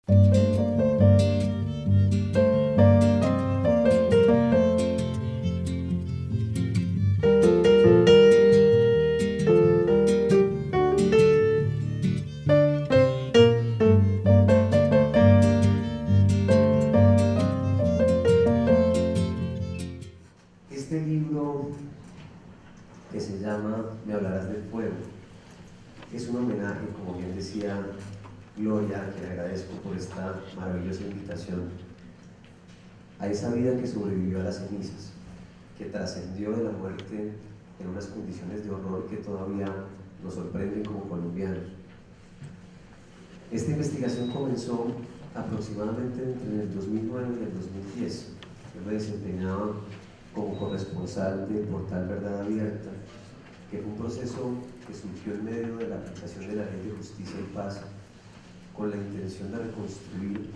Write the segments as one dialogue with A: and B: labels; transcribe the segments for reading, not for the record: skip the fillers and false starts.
A: Este libro, que se llama Me hablarás del fuego, es un homenaje, como bien decía Gloria, que le agradezco por esta maravillosa invitación, a esa vida que sobrevivió a las cenizas, que trascendió de la muerte en unas condiciones de horror que todavía nos sorprenden como colombianos. Esta investigación comenzó aproximadamente entre el 2009 y el 2010. Yo me desempeñaba como corresponsal del portal Verdad Abierta, que fue un proceso que surgió en medio de la aplicación de la Ley de Justicia y Paz, con la intención de reconstruir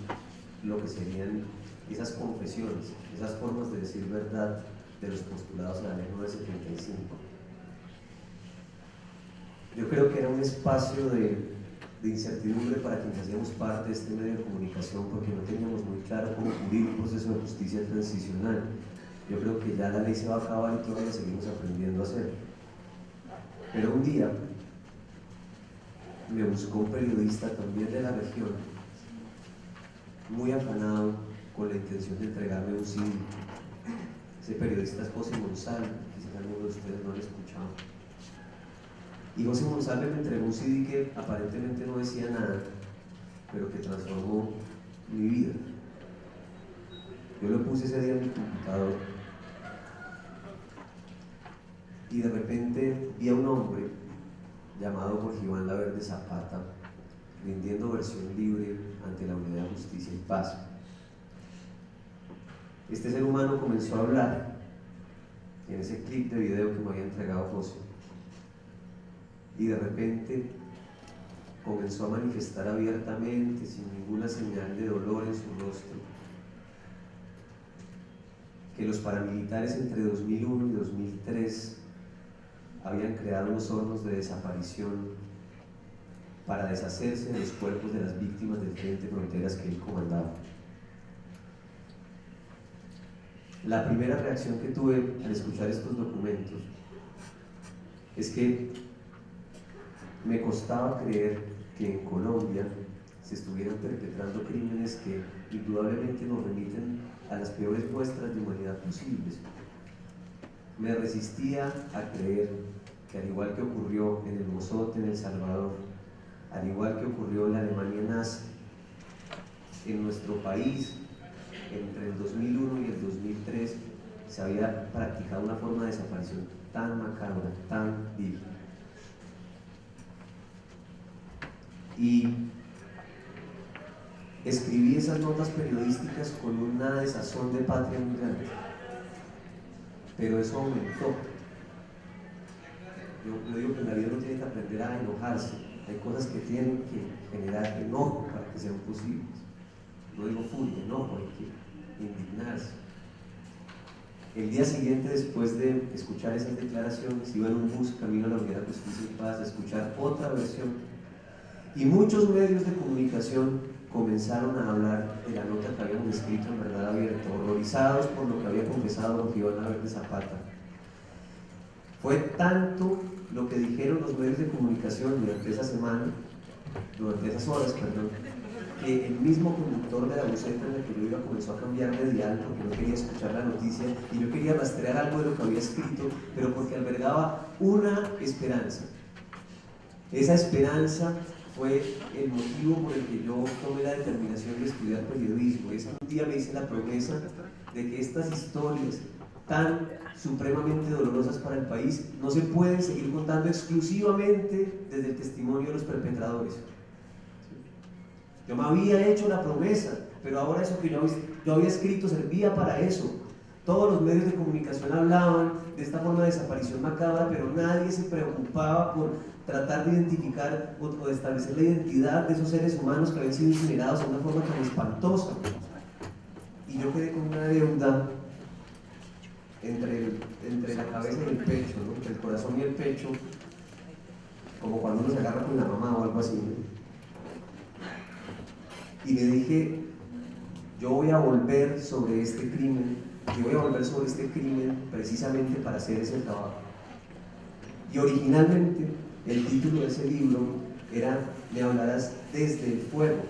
A: lo que serían esas confesiones, esas formas de decir verdad de los postulados a la Ley 975. Yo creo que era un espacio de incertidumbre para quienes hacíamos parte de este medio de comunicación, porque no teníamos muy claro cómo cubrir un proceso de justicia transicional. Yo creo que ya la ley se va a acabar y todavía seguimos aprendiendo a hacer. Pero un día me buscó un periodista también de la región, muy afanado, con la intención de entregarme un CD. Ese periodista es José González, quizás alguno de ustedes no lo han escuchado. Y José González me entregó un CD que aparentemente no decía nada, pero que transformó mi vida. Yo lo puse ese día en mi computador y de repente vi a un hombre llamado Jorge Iván Laverde Zapata rindiendo versión libre ante la Unidad de Justicia y Paz. Este ser humano comenzó a hablar en ese clip de video que me había entregado José, y de repente comenzó a manifestar abiertamente, sin ninguna señal de dolor en su rostro, que los paramilitares entre 2001 y 2003 habían creado unos hornos de desaparición para deshacerse de los cuerpos de las víctimas del Frente Fronteras que él comandaba. La primera reacción que tuve al escuchar estos documentos es que me costaba creer que en Colombia se estuvieran perpetrando crímenes que indudablemente nos remiten a las peores muestras de humanidad posibles. Me resistía a creer que, al igual que ocurrió en el Mozote en El Salvador, al igual que ocurrió en la Alemania nazi, en nuestro país, entre el 2001 y el 2003, se había practicado una forma de desaparición tan macabra, tan vil. Y escribí esas notas periodísticas con una desazón de patria muy grande, pero eso aumentó. Yo digo que en la vida uno tiene que aprender a enojarse. Hay cosas que tienen que generar enojo para que sean posibles. No digo furia, enojo, hay que indignarse. El día siguiente, después de escuchar esas declaraciones, iba en un bus camino a la Unidad de Justicia y Paz a escuchar otra versión, y muchos medios de comunicación comenzaron a hablar de la nota que habíamos escrito en Verdad Abierta, horrorizados por lo que había confesado Jorge Iván Laverde Zapata. Fue tanto lo que dijeron los medios de comunicación durante esa semana, durante esas horas, perdón, que el mismo conductor de la buseta en la que yo iba comenzó a cambiar de dial porque no quería escuchar la noticia y yo quería rastrear algo de lo que había escrito, pero porque albergaba una esperanza. Esa esperanza fue el motivo por el que yo tomé la determinación de estudiar periodismo. Un día me hice la promesa de que estas historias tan supremamente dolorosas para el país no se pueden seguir contando exclusivamente desde el testimonio de los perpetradores. Yo me había hecho la promesa, pero ahora eso que yo había escrito servía para eso. Todos los medios de comunicación hablaban de esta forma de desaparición macabra, pero nadie se preocupaba por tratar de identificar o de establecer la identidad de esos seres humanos que habían sido incinerados de una forma tan espantosa. Y yo quedé con una deuda entre la cabeza y el pecho, ¿no? Entre el corazón y el pecho, como cuando uno se agarra con la mamá o algo así, ¿no? y le dije, yo voy a volver sobre este crimen, yo voy a volver sobre este crimen precisamente para hacer ese trabajo. Y originalmente el título de ese libro era Me hablarás desde el fuego,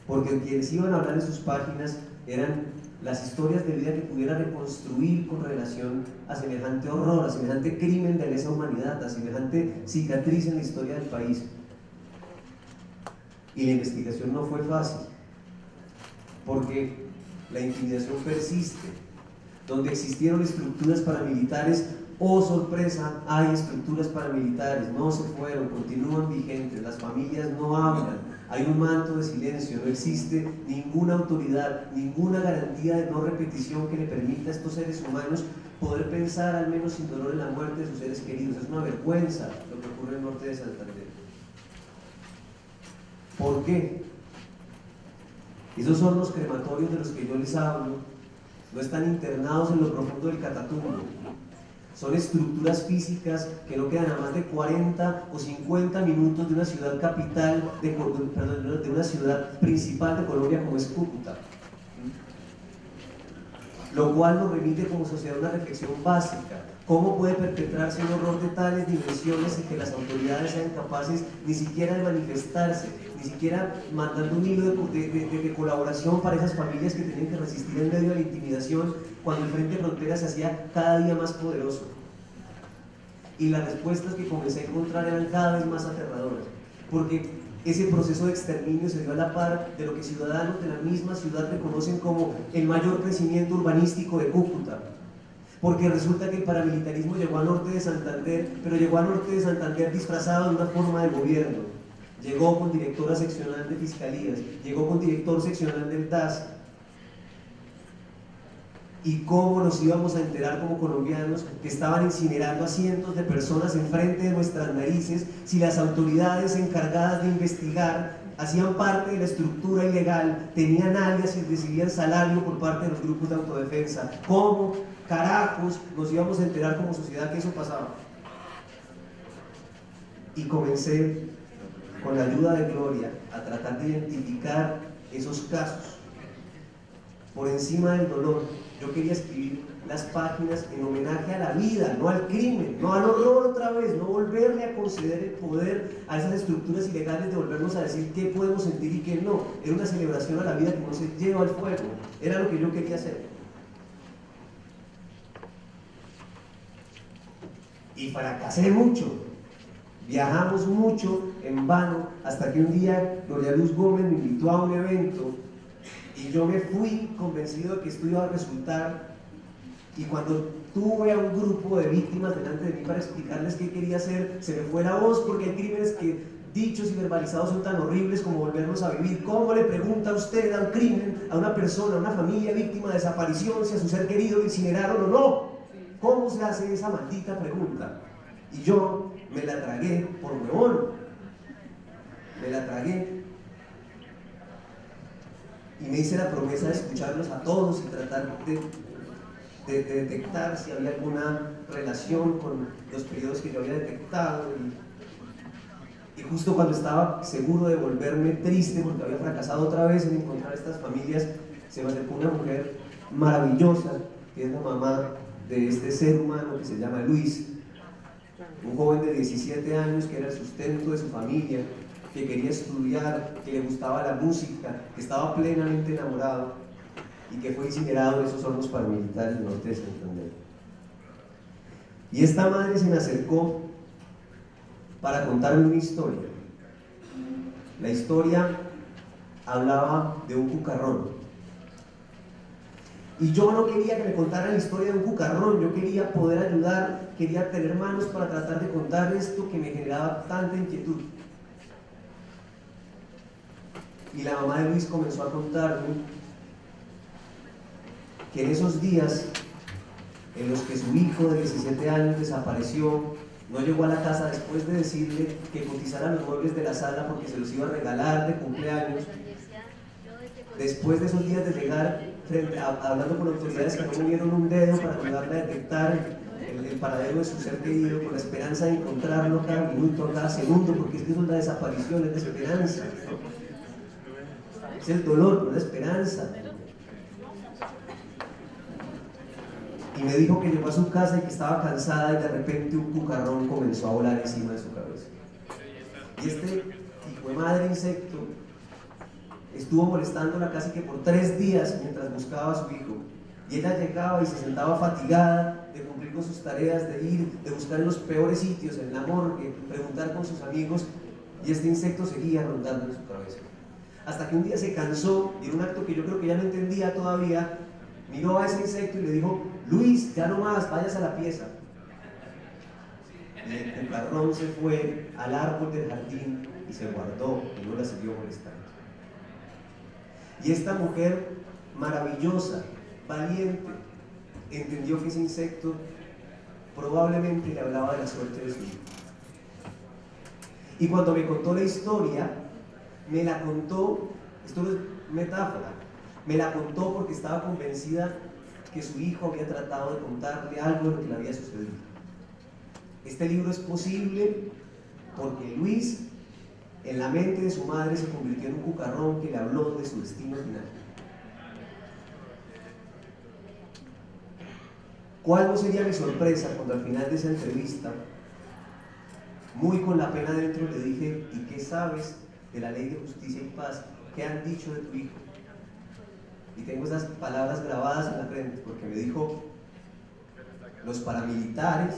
A: porque quienes iban a hablar en sus páginas eran las historias de vida que pudiera reconstruir con relación a semejante horror, a semejante crimen de lesa humanidad, a semejante cicatriz en la historia del país. Y la investigación no fue fácil, porque la intimidación persiste. Donde existieron estructuras paramilitares, oh sorpresa, hay estructuras paramilitares, no se fueron, continúan vigentes, las familias no hablan, hay un manto de silencio, no existe ninguna autoridad, ninguna garantía de no repetición que le permita a estos seres humanos poder pensar al menos sin dolor en la muerte de sus seres queridos. Es una vergüenza lo que ocurre en el norte de Santander. ¿Por qué? Esos son los crematorios de los que yo les hablo, no están internados en lo profundo del Catatumbo. Son estructuras físicas que no quedan a más de 40 o 50 minutos de una ciudad capital, de una ciudad principal de Colombia como es Cúcuta. Lo cual nos remite como sociedad a una reflexión básica. ¿Cómo puede perpetrarse un horror de tales dimensiones y que las autoridades sean capaces ni siquiera de manifestarse, ni siquiera mandando un hilo de colaboración para esas familias que tenían que resistir en medio de la intimidación cuando el Frente Frontera se hacía cada día más poderoso? Y las respuestas que comencé a encontrar eran cada vez más aterradoras, porque ese proceso de exterminio se dio a la par de lo que ciudadanos de la misma ciudad reconocen como el mayor crecimiento urbanístico de Cúcuta. Porque resulta que el paramilitarismo llegó al norte de Santander, pero llegó al norte de Santander disfrazado de una forma de gobierno. Llegó con directora seccional de fiscalías, llegó con director seccional del DAS. ¿Y cómo nos íbamos a enterar como colombianos que estaban incinerando a cientos de personas enfrente de nuestras narices si las autoridades encargadas de investigar hacían parte de la estructura ilegal, tenían alias y recibían salario por parte de los grupos de autodefensa? ¿Cómo carajos nos íbamos a enterar como sociedad que eso pasaba? Y comencé, con la ayuda de Gloria, a tratar de identificar esos casos. Por encima del dolor, yo quería escribir las páginas en homenaje a la vida, no al crimen, no al horror otra vez, no volverle a conceder el poder a esas estructuras ilegales de volvernos a decir qué podemos sentir y qué no. Era una celebración a la vida que no se lleva al fuego, era lo que yo quería hacer. Y fracasé mucho, viajamos mucho en vano, hasta que un día Gloria Luz Gómez me invitó a un evento y yo me fui convencido de que esto iba a resultar. Y cuando tuve a un grupo de víctimas delante de mí para explicarles qué quería hacer, se me fue la voz, porque hay crímenes que dichos y verbalizados son tan horribles como volvernos a vivir. ¿Cómo le pregunta usted a un crimen, a una persona, a una familia víctima de desaparición, si a su ser querido lo incineraron o no? ¿Cómo se hace esa maldita pregunta? Y yo me la tragué por huevón, me la tragué. Y me hice la promesa de escucharlos a todos y tratar de detectar si había alguna relación con los periodos que yo había detectado. Y justo cuando estaba seguro de volverme triste porque había fracasado otra vez en encontrar estas familias, se me acercó una mujer maravillosa, que es la mamá de este ser humano que se llama Luis, un joven de 17 años que era el sustento de su familia, que quería estudiar, que le gustaba la música, que estaba plenamente enamorado y que fue incinerado en esos hornos paramilitares del norte de Santander. Y esta madre se me acercó para contarme una historia. La historia hablaba de un cucarrón. Y yo no quería que me contaran la historia de un cucarrón, yo quería poder ayudar, quería tener manos para tratar de contar esto que me generaba tanta inquietud. Y la mamá de Luis comenzó a contarme que en esos días en los que su hijo de 17 años desapareció, no llegó a la casa después de decirle que cotizara los muebles de la sala porque se los iba a regalar de cumpleaños. Después de esos días de llegar, hablando con autoridades que no movieron un dedo para ayudarle a detectar el paradero de su ser querido, con la esperanza de encontrarlo cada minuto, cada segundo, porque es que eso es la desaparición, es la esperanza, ¿no? es el dolor, no la esperanza. Y me dijo que llegó a su casa y que estaba cansada, y de repente un cucarrón comenzó a volar encima de su cabeza. Y este hijo de madre insecto estuvo molestándola casi que por 3 días mientras buscaba a su hijo. Y ella llegaba y se sentaba fatigada de cumplir con sus tareas, de ir, de buscar en los peores sitios, en la morgue, preguntar con sus amigos, y este insecto seguía rondando en su cabeza. Hasta que un día se cansó, y en un acto que yo creo que ya no entendía todavía, miró a ese insecto y le dijo: Luis, ya no más, vayas a la pieza. Y el cucarrón se fue al árbol del jardín y se guardó y no la siguió molestando. Y esta mujer maravillosa, valiente, entendió que ese insecto probablemente le hablaba de la suerte de su hijo. Y cuando me contó la historia, me la contó, esto no es metáfora, me la contó porque estaba convencida que su hijo había tratado de contarle algo de lo que le había sucedido. Este libro es posible porque Luis, en la mente de su madre, se convirtió en un cucarrón que le habló de su destino final. ¿Cuál no sería mi sorpresa cuando al final de esa entrevista, muy con la pena dentro, le dije: ¿y qué sabes de la ley de justicia y paz? ¿Qué han dicho de tu hijo? Y tengo esas palabras grabadas en la frente, porque me dijo: los paramilitares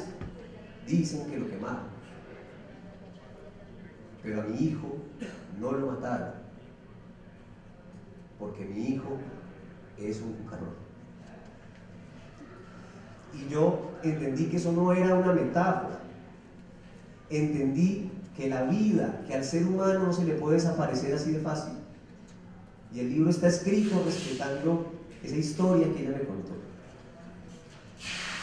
A: dicen que lo quemaron, pero a mi hijo no lo mataron, porque mi hijo es un cucarrón. Y yo entendí que eso no era una metáfora. Entendí que la vida, que al ser humano no se le puede desaparecer así de fácil. Y el libro está escrito respetando esa historia que ella me contó.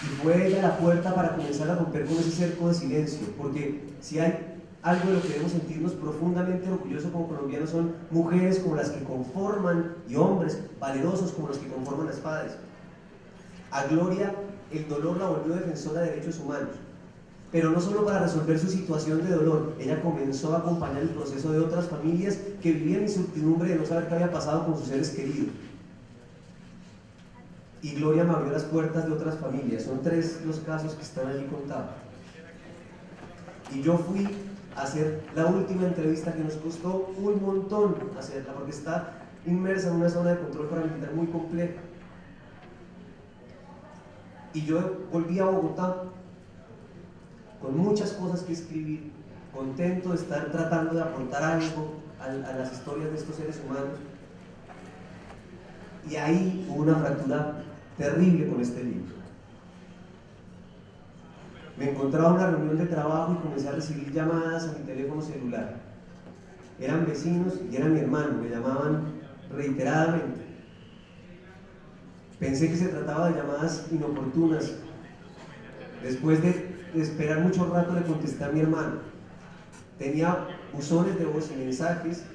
A: Y fue ella la puerta para comenzar a romper con ese cerco de silencio, porque si hay algo de lo que debemos sentirnos profundamente orgullosos como colombianos, son mujeres como las que conforman, y hombres valerosos como los que conforman las FADES. A Gloria, el dolor la volvió defensora de derechos humanos, pero no solo para resolver su situación de dolor. Ella comenzó a acompañar el proceso de otras familias que vivían incertidumbre de no saber qué había pasado con sus seres queridos. Y Gloria me abrió las puertas de otras familias. Son 3 los casos que están allí contados. Y yo fui a hacer la última entrevista, que nos costó un montón hacerla, porque está inmersa en una zona de control paramilitar muy compleja. Y yo volví a Bogotá con muchas cosas que escribir, contento de estar tratando de aportar algo a las historias de estos seres humanos. Y ahí hubo una fractura terrible con este libro. Me encontraba en una reunión de trabajo y comencé a recibir llamadas a mi teléfono celular. Eran vecinos y era mi hermano, me llamaban reiteradamente. Pensé que se trataba de llamadas inoportunas. Después de esperar mucho rato, le contesté a mi hermano. Tenía buzones de voz y mensajes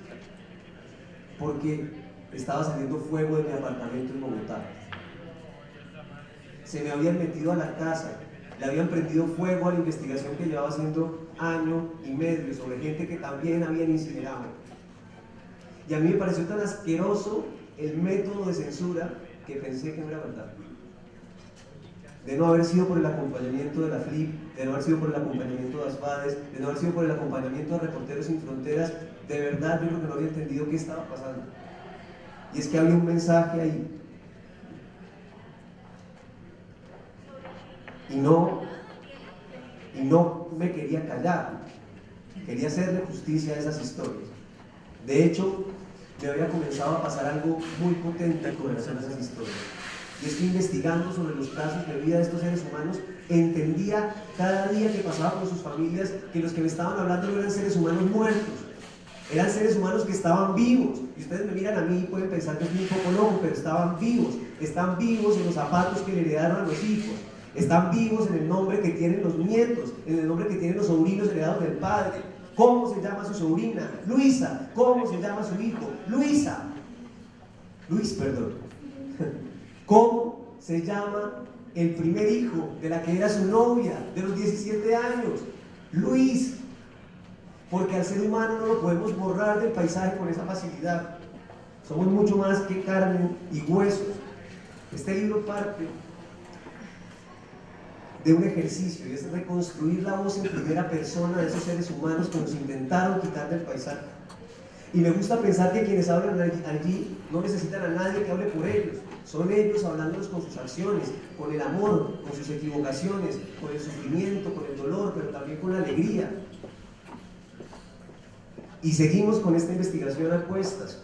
A: porque estaba saliendo fuego de mi apartamento en Bogotá. Se me habían metido a la casa, le habían prendido fuego a la investigación que llevaba haciendo 1 año y medio sobre gente que también habían incinerado. Y a mí me pareció tan asqueroso el método de censura que pensé que no era verdad. De no haber sido por el acompañamiento de la FLIP, de no haber sido por el acompañamiento de las FADES, de no haber sido por el acompañamiento de Reporteros Sin Fronteras, de verdad yo creo que no había entendido qué estaba pasando. Y es que había un mensaje ahí. Y no me quería callar, quería hacerle justicia a esas historias. De hecho, me había comenzado a pasar algo muy potente con relación a esas historias. Y es que investigando sobre los casos de vida de estos seres humanos, entendía cada día que pasaba con sus familias que los que me estaban hablando no eran seres humanos muertos, eran seres humanos que estaban vivos. Y ustedes me miran a mí y pueden pensar que soy un poco loco, pero estaban vivos. Están vivos en los zapatos que le heredaron a los hijos. Están vivos en el nombre que tienen los nietos, en el nombre que tienen los sobrinos heredados del padre. ¿Cómo se llama su sobrina? Luisa. ¿Cómo se llama su hijo? Luisa. Luis, perdón. ¿Cómo se llama el primer hijo de la que era su novia de los 17 años? Luis. Porque al ser humano no lo podemos borrar del paisaje con esa facilidad. somos mucho más que carne y huesos. Este libro parte de un ejercicio y es reconstruir la voz en primera persona de esos seres humanos que nos intentaron quitar del paisaje. Y me gusta pensar que quienes hablan allí no necesitan a nadie que hable por ellos, son ellos hablándonos con sus acciones, con el amor, con sus equivocaciones, con el sufrimiento, con el dolor, pero también con la alegría. Y seguimos con esta investigación a cuestas.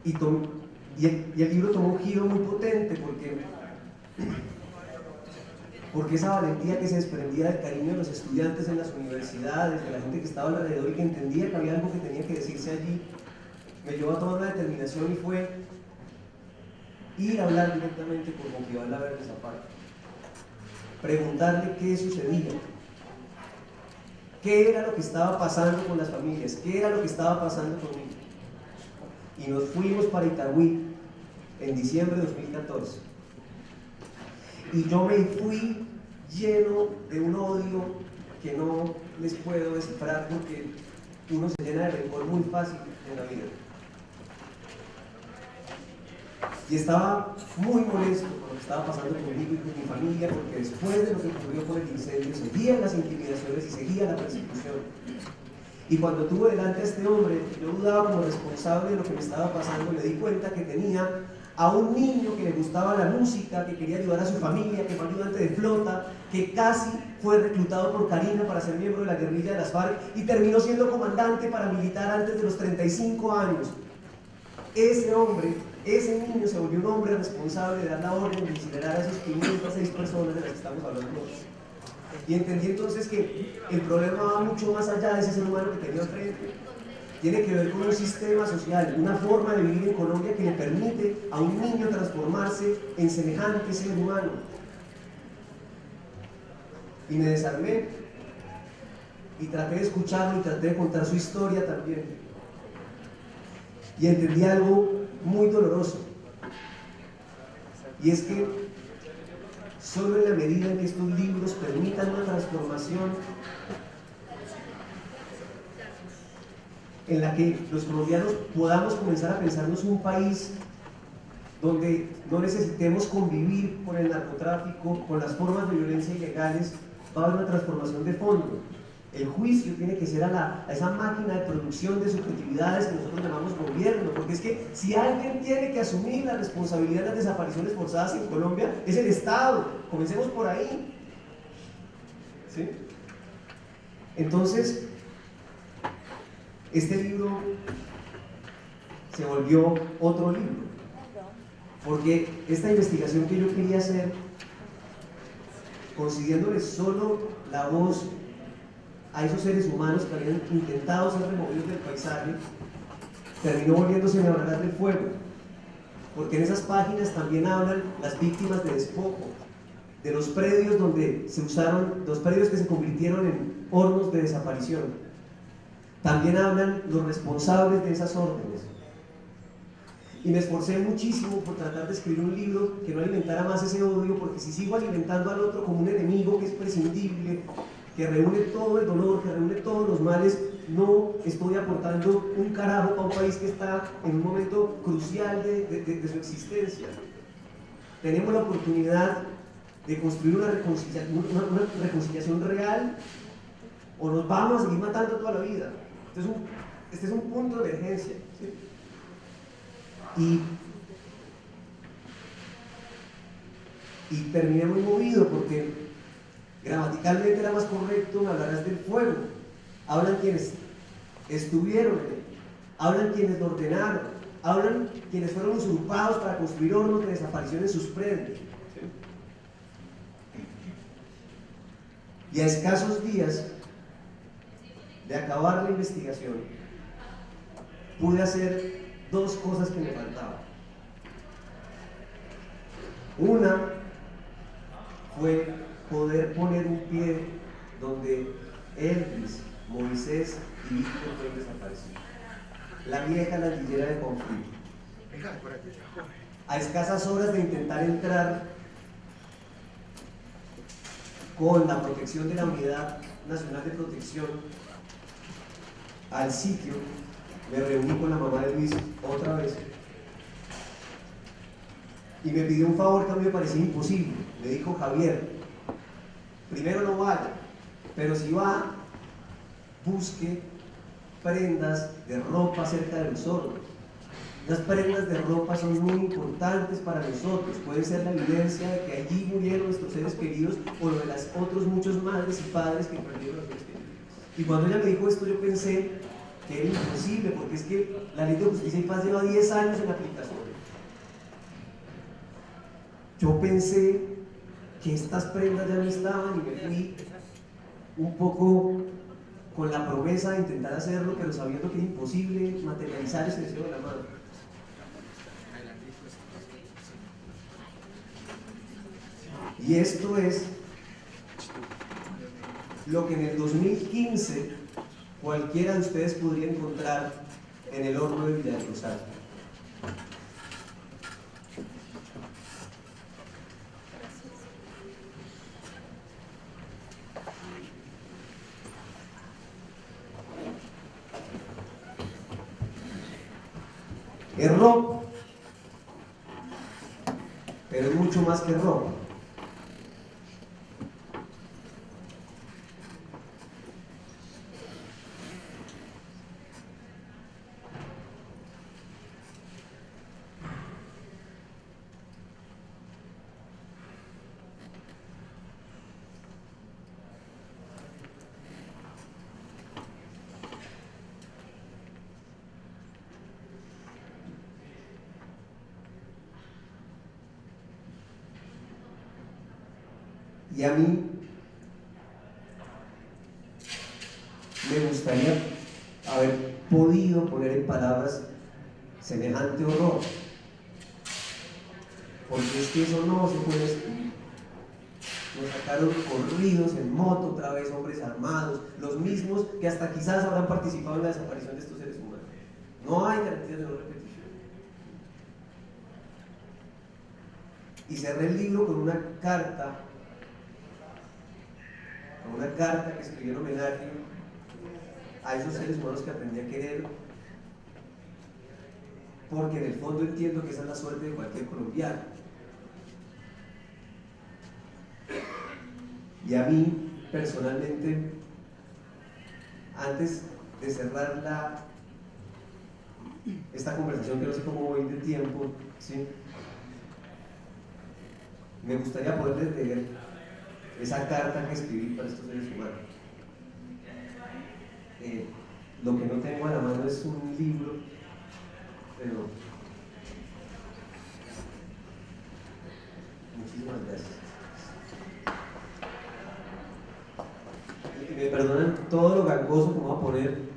A: Y el libro tomó un giro muy potente porque esa valentía que se desprendía del cariño de los estudiantes en las universidades, de la gente que estaba alrededor y que entendía que había algo que tenía que decirse allí, me llevó a tomar una determinación y fue ir a hablar directamente con Juan Laverde Zapata, preguntarle qué sucedía, qué era lo que estaba pasando con las familias, qué era lo que estaba pasando conmigo. Y nos fuimos para Itagüí en diciembre de 2014. Y yo me fui lleno de un odio que no les puedo descifrar porque uno se llena de rencor muy fácil en la vida. Y estaba muy molesto por lo que estaba pasando conmigo y con mi familia, porque después de lo que ocurrió con el incendio seguían las intimidaciones y seguía la persecución. Y cuando tuve delante a este hombre, yo dudaba como responsable de lo que me estaba pasando, me di cuenta que tenía a un niño que le gustaba la música, que quería ayudar a su familia, que fue ayudante de flota, que casi fue reclutado por Karina para ser miembro de la guerrilla de las FARC y terminó siendo comandante paramilitar antes de los 35 años. Ese hombre, ese niño se volvió un hombre responsable de dar la orden de incinerar a esas 506 personas de las que estamos hablando hoy. Y entendí entonces que el problema va mucho más allá de ese ser humano que tenía enfrente. Tiene que ver con un sistema social, una forma de vivir en Colombia que le permite a un niño transformarse en semejante ser humano. Y me desarmé y traté de escucharlo y traté de contar su historia también. Y entendí algo muy doloroso. Y es que solo en la medida en que estos libros permitan una transformación en la que los colombianos podamos comenzar a pensarnos un país donde no necesitemos convivir con el narcotráfico, con las formas de violencia ilegales, va a haber una transformación de fondo. El juicio tiene que ser a esa máquina de producción de subjetividades que nosotros llamamos gobierno, porque es que si alguien tiene que asumir la responsabilidad de las desapariciones forzadas en Colombia, es el Estado. Comencemos por ahí. ¿Sí? Entonces, este libro se volvió otro libro, porque esta investigación que yo quería hacer, consiguiéndole solo la voz a esos seres humanos que habían intentado ser removidos del paisaje, terminó volviéndose Nebradas del Fuego, porque en esas páginas también hablan las víctimas de despojo, de los predios donde se usaron, los predios que se convirtieron en hornos de desaparición. También hablan los responsables de esas órdenes. Y me esforcé muchísimo por tratar de escribir un libro que no alimentara más ese odio, porque si sigo alimentando al otro como un enemigo que es prescindible, que reúne todo el dolor, que reúne todos los males, no estoy aportando un carajo para un país que está en un momento crucial de su existencia. Tenemos la oportunidad de construir una reconciliación real, o nos vamos a seguir matando toda la vida. Este es un punto de emergencia, ¿sí? Y terminé muy movido porque gramaticalmente era más correcto Hablarás del Fuego. Hablan quienes estuvieron en él, hablan quienes lo ordenaron, hablan quienes fueron usurpados para construir hornos de desaparición en sus predios, ¿sí? Y a escasos días de acabar la investigación, pude hacer dos cosas que me faltaban. Una fue poder poner un pie donde Elvis, Moisés y Víctor fueron desaparecidos. La vieja landillera de conflicto. A escasas horas de intentar entrar con la protección de la Unidad Nacional de Protección al sitio, me reuní con la mamá de Luis otra vez y me pidió un favor que a mí me parecía imposible. Me dijo: Javier, primero no vaya, pero si va, busque prendas de ropa cerca de nosotros. Las prendas de ropa son muy importantes para nosotros, pueden ser la evidencia de que allí murieron nuestros seres queridos o lo de las otros muchos madres y padres que perdieron a los seres queridos. Y cuando ella me dijo esto, yo pensé que era imposible, porque es que la Ley de Justicia y Paz lleva 10 años en aplicación. Yo pensé que estas prendas ya no estaban y me fui un poco con la promesa de intentar hacerlo, pero sabiendo que era imposible materializar ese deseo de la mano. Y esto es lo que en el 2015 cualquiera de ustedes podría encontrar en el horno de Villa del Rosario. Es ropa, pero es mucho más que ropa. Y a mí me gustaría haber podido poner en palabras semejante horror, porque es que eso no se puede escribir. Nos sacaron corridos en moto otra vez, hombres armados, los mismos que hasta quizás habrán participado en la desaparición de estos seres humanos. No hay garantías de no repetición. Y cerré el libro con una carta que escribí en homenaje a esos seres humanos que aprendí a querer, porque en el fondo entiendo que esa es la suerte de cualquier colombiano. Y a mí, personalmente, antes de cerrar esta conversación, que no sé cómo voy de tiempo, ¿sí?, me gustaría poderles leer esa carta que escribí para estos seres humanos. Lo que no tengo a la mano es un libro, pero muchísimas gracias. Y me perdonan todo lo gangoso que me voy a poner.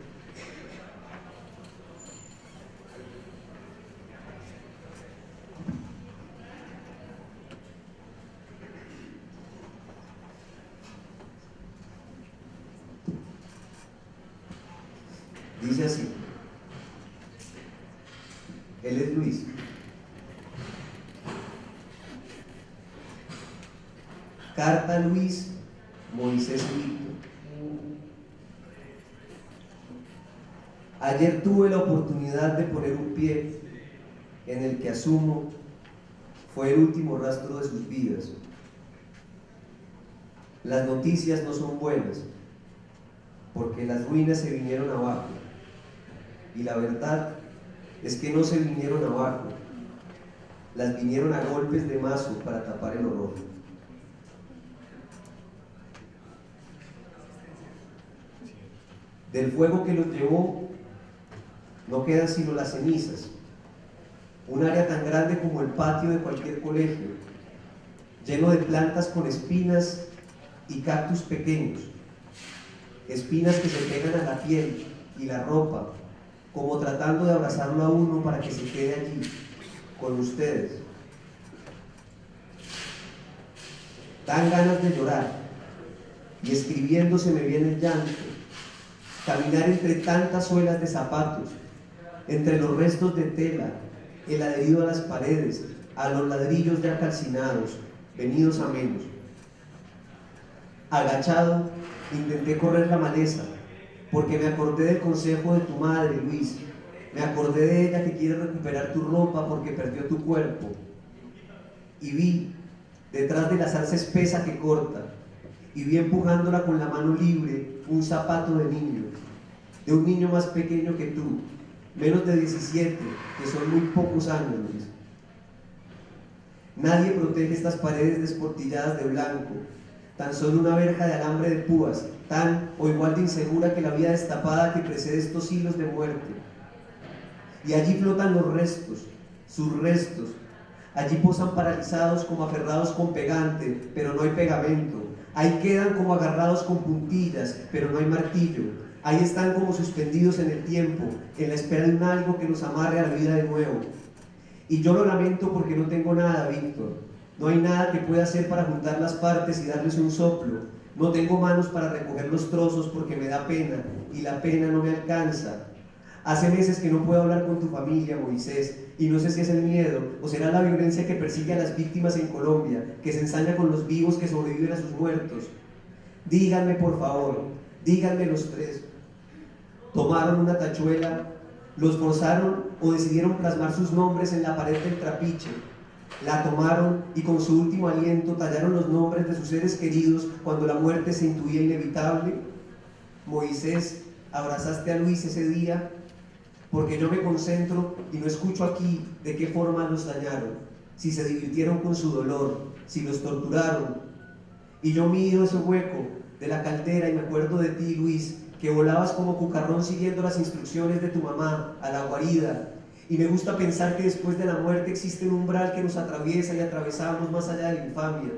A: Dice así: él es Luis. Carta Luis Moisés Víctor. Ayer tuve la oportunidad de poner un pie en el que asumo fue el último rastro de sus vidas. Las noticias no son buenas, porque las ruinas se vinieron abajo. Y la verdad es que no se vinieron abajo, las vinieron a golpes de mazo para tapar el horror. Del fuego que los llevó no quedan sino las cenizas, un área tan grande como el patio de cualquier colegio, lleno de plantas con espinas y cactus pequeños, espinas que se pegan a la piel y la ropa, como tratando de abrazarlo a uno para que se quede allí, con ustedes. Dan ganas de llorar, y escribiendo se me viene el llanto. Caminar entre tantas suelas de zapatos, entre los restos de tela, el adherido a las paredes, a los ladrillos ya calcinados, venidos a menos. Agachado, intenté correr la maleza, porque me acordé del consejo de tu madre, Luis, Me acordé de ella que quiere recuperar tu ropa porque perdió tu cuerpo. Y vi, detrás de la zarza espesa que corta, y vi empujándola con la mano libre un zapato de niño, de un niño más pequeño que tú, menos de 17, que son muy pocos años, Luis. Nadie protege estas paredes desportilladas de blanco, tan solo una verja de alambre de púas, tan o igual de insegura que la vida destapada que precede estos hilos de muerte. Y allí flotan los restos, sus restos. Allí posan paralizados como aferrados con pegante, pero no hay pegamento. Ahí quedan como agarrados con puntillas, pero no hay martillo. Ahí están como suspendidos en el tiempo, en la espera de un algo que los amarre a la vida de nuevo. Y yo lo lamento porque no tengo nada, Víctor. No hay nada que pueda hacer para juntar las partes y darles un soplo. No tengo manos para recoger los trozos porque me da pena, y la pena no me alcanza. Hace meses que no puedo hablar con tu familia, Moisés, y no sé si es el miedo o será la violencia que persigue a las víctimas en Colombia, que se ensaña con los vivos que sobreviven a sus muertos. Díganme, por favor, díganme los tres. ¿Tomaron una tachuela, los forzaron o decidieron plasmar sus nombres en la pared del trapiche? La tomaron y con su último aliento tallaron los nombres de sus seres queridos cuando la muerte se intuía inevitable. Moisés, ¿abrazaste a Luis ese día? Porque yo me concentro y no escucho aquí de qué forma los dañaron, si se divirtieron con su dolor, si los torturaron. Y yo mido ese hueco de la caldera y me acuerdo de ti, Luis, que volabas como cucarrón siguiendo las instrucciones de tu mamá a la guarida. Y me gusta pensar que después de la muerte existe un umbral que nos atraviesa y atravesamos más allá de la infamia.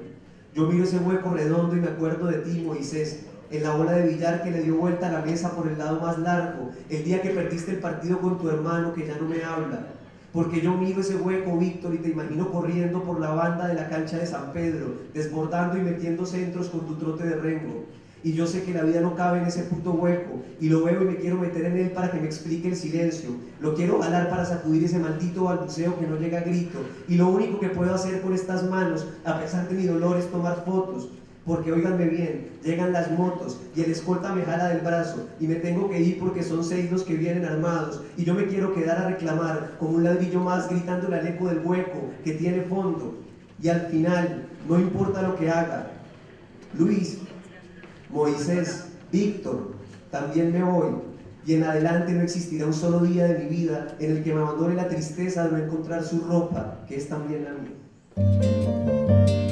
A: Yo miro ese hueco redondo y me acuerdo de ti, Moisés, en la bola de billar que le dio vuelta a la mesa por el lado más largo, el día que perdiste el partido con tu hermano que ya no me habla. Porque yo miro ese hueco, Víctor, y te imagino corriendo por la banda de la cancha de San Pedro, desbordando y metiendo centros con tu trote de rengo. Y yo sé que la vida no cabe en ese puto hueco, y lo veo y me quiero meter en él para que me explique el silencio. Lo quiero jalar para sacudir ese maldito balbuceo que no llega a grito, y lo único que puedo hacer con estas manos, a pesar de mi dolor, es tomar fotos. Porque óiganme bien, llegan las motos y el escolta me jala del brazo y me tengo que ir porque son 6 los que vienen armados y yo me quiero quedar a reclamar como un ladrillo más gritando al eco del hueco que tiene fondo. Y al final, no importa lo que haga, Luis, Moisés, Víctor, también me voy y en adelante no existirá un solo día de mi vida en el que me abandone la tristeza de no encontrar su ropa, que es también la mía.